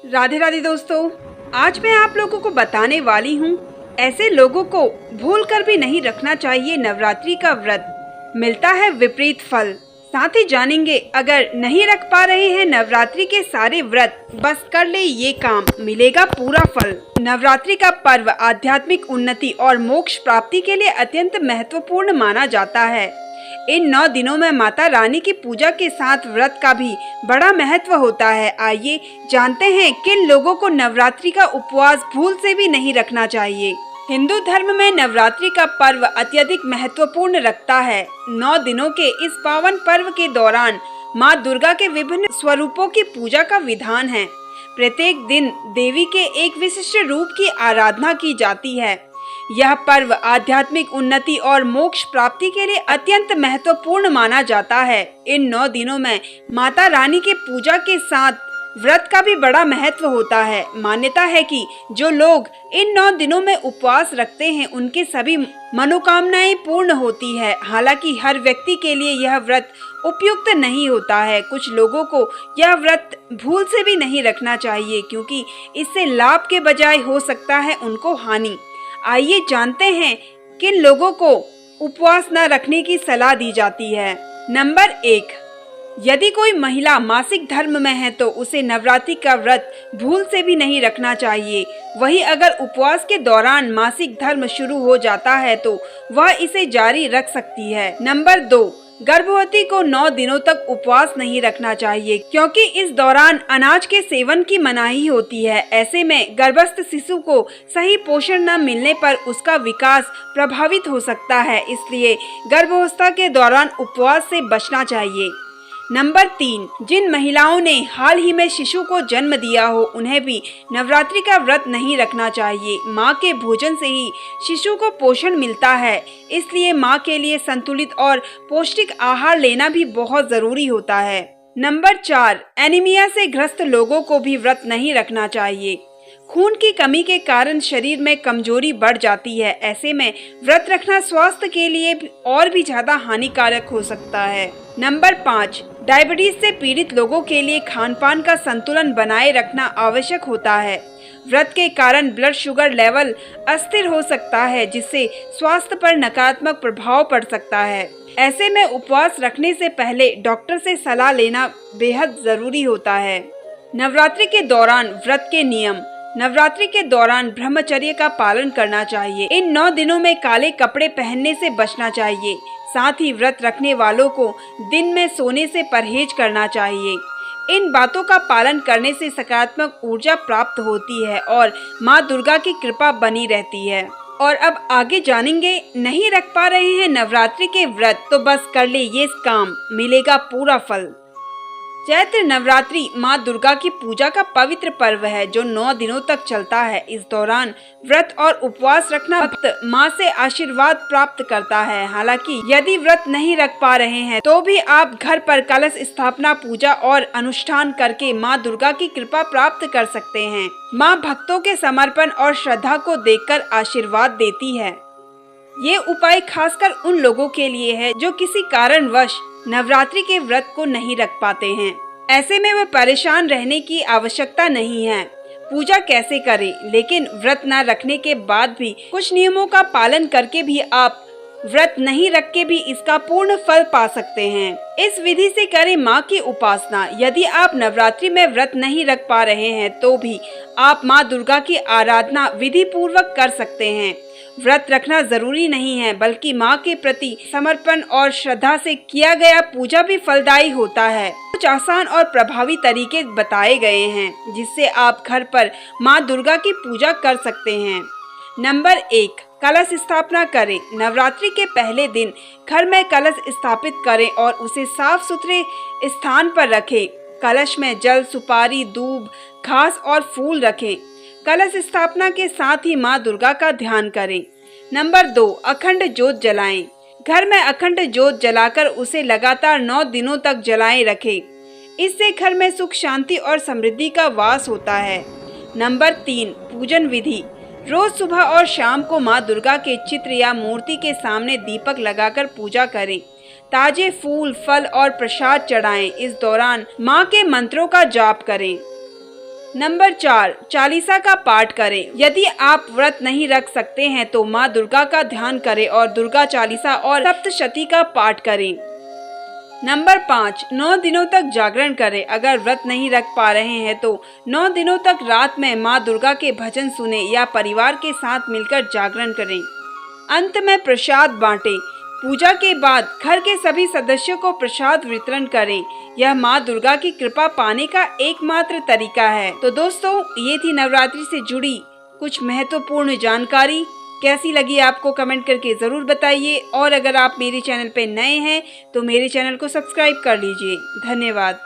राधे राधे दोस्तों, आज मैं आप लोगों को बताने वाली हूँ ऐसे लोगों को भूल कर भी नहीं रखना चाहिए नवरात्रि का व्रत, मिलता है विपरीत फल। साथ ही जानेंगे अगर नहीं रख पा रहे हैं नवरात्रि के सारे व्रत, बस कर ले ये काम, मिलेगा पूरा फल। नवरात्रि का पर्व आध्यात्मिक उन्नति और मोक्ष प्राप्ति के लिए अत्यंत महत्वपूर्ण माना जाता है। इन 9 दिनों में माता रानी की पूजा के साथ व्रत का भी बड़ा महत्व होता है। आइए जानते हैं किन लोगों को नवरात्रि का उपवास भूल से भी नहीं रखना चाहिए। हिंदू धर्म में नवरात्रि का पर्व अत्यधिक महत्वपूर्ण रखता है। 9 दिनों के इस पावन पर्व के दौरान माँ दुर्गा के विभिन्न स्वरूपों की पूजा का विधान है। प्रत्येक दिन देवी के एक विशिष्ट रूप की आराधना की जाती है। यह पर्व आध्यात्मिक उन्नति और मोक्ष प्राप्ति के लिए अत्यंत महत्वपूर्ण माना जाता है। इन 9 दिनों में माता रानी की पूजा के साथ व्रत का भी बड़ा महत्व होता है। मान्यता है कि जो लोग इन 9 दिनों में उपवास रखते हैं उनके सभी मनोकामनाएं पूर्ण होती है। हालांकि हर व्यक्ति के लिए यह व्रत उपयुक्त नहीं होता है। कुछ लोगों को यह व्रत भूल से भी नहीं रखना चाहिए क्योंकि इससे लाभ के बजाय हो सकता है उनको हानि। आइए जानते हैं किन लोगों को उपवास न रखने की सलाह दी जाती है। नंबर 1, यदि कोई महिला मासिक धर्म में है तो उसे नवरात्रि का व्रत भूल से भी नहीं रखना चाहिए। वहीं अगर उपवास के दौरान मासिक धर्म शुरू हो जाता है तो वह इसे जारी रख सकती है। नंबर 2, गर्भवती को 9 दिनों तक उपवास नहीं रखना चाहिए क्योंकि इस दौरान अनाज के सेवन की मनाही होती है। ऐसे में गर्भस्थ शिशु को सही पोषण न मिलने पर उसका विकास प्रभावित हो सकता है, इसलिए गर्भावस्था के दौरान उपवास से बचना चाहिए। नंबर 3, जिन महिलाओं ने हाल ही में शिशु को जन्म दिया हो उन्हें भी नवरात्रि का व्रत नहीं रखना चाहिए। माँ के भोजन से ही शिशु को पोषण मिलता है, इसलिए माँ के लिए संतुलित और पौष्टिक आहार लेना भी बहुत जरूरी होता है। नंबर 4, एनीमिया से ग्रस्त लोगों को भी व्रत नहीं रखना चाहिए। खून की कमी के कारण शरीर में कमजोरी बढ़ जाती है। ऐसे में व्रत रखना स्वास्थ्य के लिए और भी ज्यादा हानिकारक हो सकता है। नंबर 5, डायबिटीज से पीड़ित लोगों के लिए खान-पान का संतुलन बनाए रखना आवश्यक होता है। व्रत के कारण ब्लड शुगर लेवल अस्थिर हो सकता है जिससे स्वास्थ्य पर नकारात्मक प्रभाव पड़ सकता है। ऐसे में उपवास रखने से पहले डॉक्टर से सलाह लेना बेहद जरूरी होता है। नवरात्रि के दौरान व्रत के नियम। नवरात्रि के दौरान ब्रह्मचर्य का पालन करना चाहिए। इन 9 दिनों में काले कपड़े पहनने से बचना चाहिए। साथ ही व्रत रखने वालों को दिन में सोने से परहेज करना चाहिए। इन बातों का पालन करने से सकारात्मक ऊर्जा प्राप्त होती है और माँ दुर्गा की कृपा बनी रहती है। और अब आगे जानेंगे, नहीं रख पा रहे हैं नवरात्रि के व्रत तो बस कर ले ये काम, मिलेगा पूरा फल। चैत्र नवरात्रि माँ दुर्गा की पूजा का पवित्र पर्व है जो 9 दिनों तक चलता है। इस दौरान व्रत और उपवास रखना भक्त माँ से आशीर्वाद प्राप्त करता है। हालांकि यदि व्रत नहीं रख पा रहे हैं तो भी आप घर पर कलश स्थापना, पूजा और अनुष्ठान करके माँ दुर्गा की कृपा प्राप्त कर सकते हैं। माँ भक्तों के समर्पण और श्रद्धा को देखकर आशीर्वाद देती है। ये उपाय खासकर उन लोगों के लिए है जो किसी कारणवश नवरात्रि के व्रत को नहीं रख पाते हैं। ऐसे में वे परेशान रहने की आवश्यकता नहीं है। पूजा कैसे करें, लेकिन व्रत न रखने के बाद भी कुछ नियमों का पालन करके भी आप व्रत नहीं रख के भी इसका पूर्ण फल पा सकते हैं। इस विधि से करें माँ की उपासना। यदि आप नवरात्रि में व्रत नहीं रख पा रहे हैं तो भी आप माँ दुर्गा की आराधना विधि पूर्वक कर सकते हैं। व्रत रखना जरूरी नहीं है, बल्कि माँ के प्रति समर्पण और श्रद्धा से किया गया पूजा भी फलदायी होता है। कुछ आसान और प्रभावी तरीके बताए गए हैं जिससे आप घर पर माँ दुर्गा की पूजा कर सकते हैं। नंबर 1, कलश स्थापना करें। नवरात्रि के पहले दिन घर में कलश स्थापित करें और उसे साफ सुथरे स्थान पर रखें। कलश में जल, सुपारी, दूब, घास और फूल रखें। कलश स्थापना के साथ ही माँ दुर्गा का ध्यान करें। नंबर 2, अखंड ज्योत जलाएं। घर में अखंड ज्योत जलाकर उसे लगातार 9 दिनों तक जलाए रखें। इससे घर में सुख, शांति और समृद्धि का वास होता है। नंबर 3, पूजन विधि। रोज सुबह और शाम को माँ दुर्गा के चित्र या मूर्ति के सामने दीपक लगाकर पूजा करें। ताजे फूल, फल और प्रसाद चढ़ाएं। इस दौरान माँ के मंत्रों का जाप करें। नंबर 4, चालीसा का पाठ करें। यदि आप व्रत नहीं रख सकते हैं तो माँ दुर्गा का ध्यान करें और दुर्गा चालीसा और सप्तशती का पाठ करें। नंबर 5, 9 दिनों तक जागरण करें। अगर व्रत नहीं रख पा रहे हैं तो 9 दिनों तक रात में माँ दुर्गा के भजन सुने या परिवार के साथ मिलकर जागरण करें। अंत में प्रसाद बांटें। पूजा के बाद घर के सभी सदस्यों को प्रसाद वितरण करें। यह माँ दुर्गा की कृपा पाने का एकमात्र तरीका है। तो दोस्तों, ये थी नवरात्रि से जुड़ी कुछ महत्वपूर्ण जानकारी। कैसी लगी आपको कमेंट करके ज़रूर बताइए और अगर आप मेरे चैनल पे नए हैं तो मेरे चैनल को सब्सक्राइब कर लीजिए। धन्यवाद।